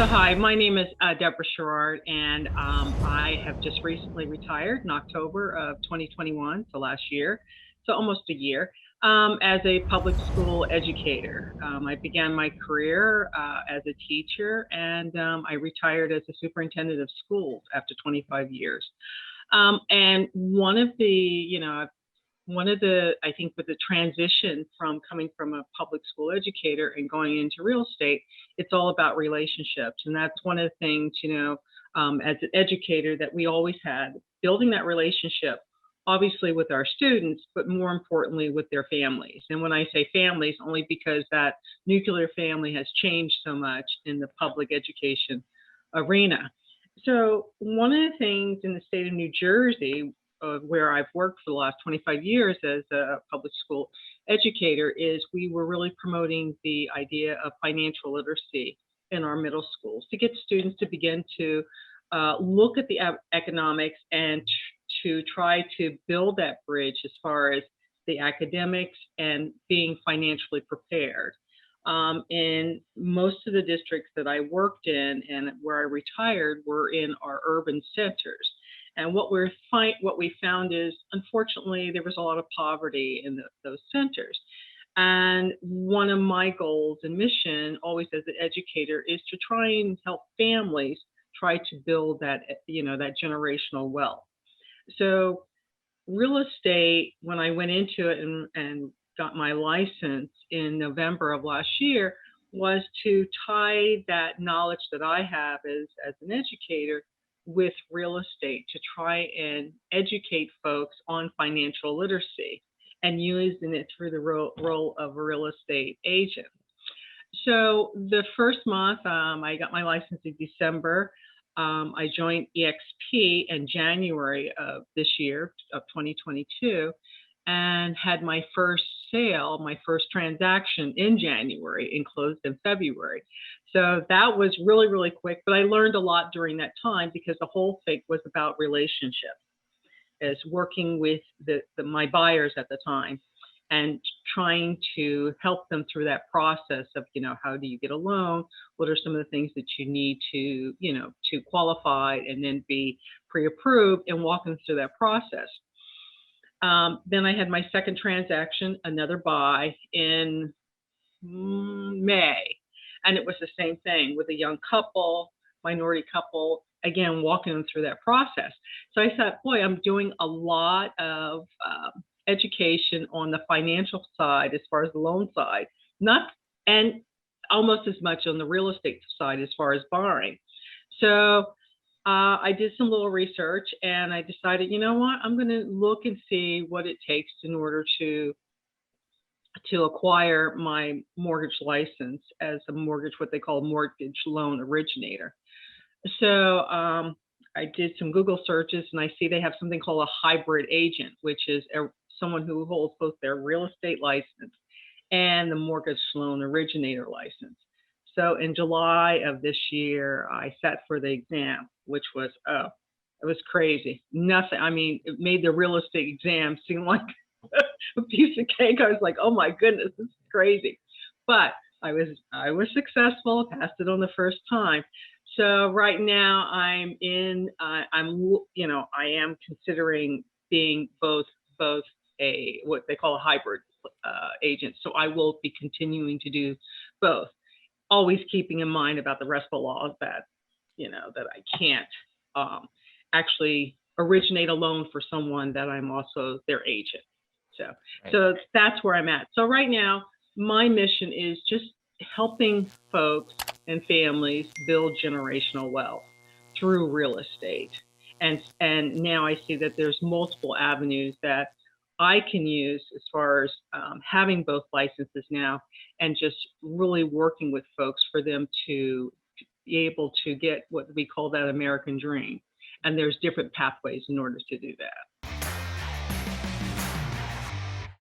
So hi, my name is Debra.sheard, and I have just recently retired in October of 2021, so last year, so almost a year, as a public school educator. I began my career as a teacher, and I retired as a superintendent of schools after 25 years. And I think with the transition from coming from a public school educator and going into real estate, it's all about relationships. And that's one of the things, as an educator that we always had, building that relationship, obviously with our students, but more importantly with their families. And when I say families, only because that nuclear family has changed so much in the public education arena. So one of the things in the state of New Jersey, where I've worked for the last 25 years as a public school educator, is we were really promoting the idea of financial literacy in our middle schools to get students to begin to look at the economics and to try to build that bridge as far as the academics and being financially prepared. In most of the districts that I worked in and where I retired were in our urban centers. And what we found is, unfortunately, there was a lot of poverty in those centers. And one of my goals and mission, always as an educator, is to try and help families try to build that, that generational wealth. So real estate, when I went into it and got my license in November of last year, was to tie that knowledge that I have as an educator with real estate to try and educate folks on financial literacy and using it through the role of a real estate agent. So the first month, I got my license in December. I joined EXP in January of this year, of 2022, and had my first sale, my first transaction in January and closed in February. So that was really, really quick, but I learned a lot during that time because the whole thing was about relationships, as working with my buyers at the time and trying to help them through that process of, how do you get a loan? What are some of the things that you need to, to qualify and then be pre-approved, and walk them through that process. Then I had my second transaction, another buy in May. And it was the same thing with a young couple, minority couple, again, walking them through that process. So I thought, boy, I'm doing a lot of education on the financial side as far as the loan side, and almost as much on the real estate side as far as borrowing. So I did some little research and I decided, you know what, I'm going to look and see what it takes in order to acquire my mortgage license as what they call mortgage loan originator. So I did some Google searches and I see they have something called a hybrid agent, which is someone who holds both their real estate license and the mortgage loan originator license. So in July of this year, I sat for the exam, which was, it was crazy. Nothing. I mean, it made the real estate exam seem like a piece of cake. I was like, oh my goodness, this is crazy. But I was successful, passed it on the first time. So right now I am considering being both what they call a hybrid agent. So I will be continuing to do both, always keeping in mind about the RESPA laws that, that I can't actually originate a loan for someone that I'm also their agent. So that's where I'm at. So right now, my mission is just helping folks and families build generational wealth through real estate. And now I see that there's multiple avenues that I can use as far as having both licenses now, and just really working with folks for them to be able to get what we call that American dream. And there's different pathways in order to do that.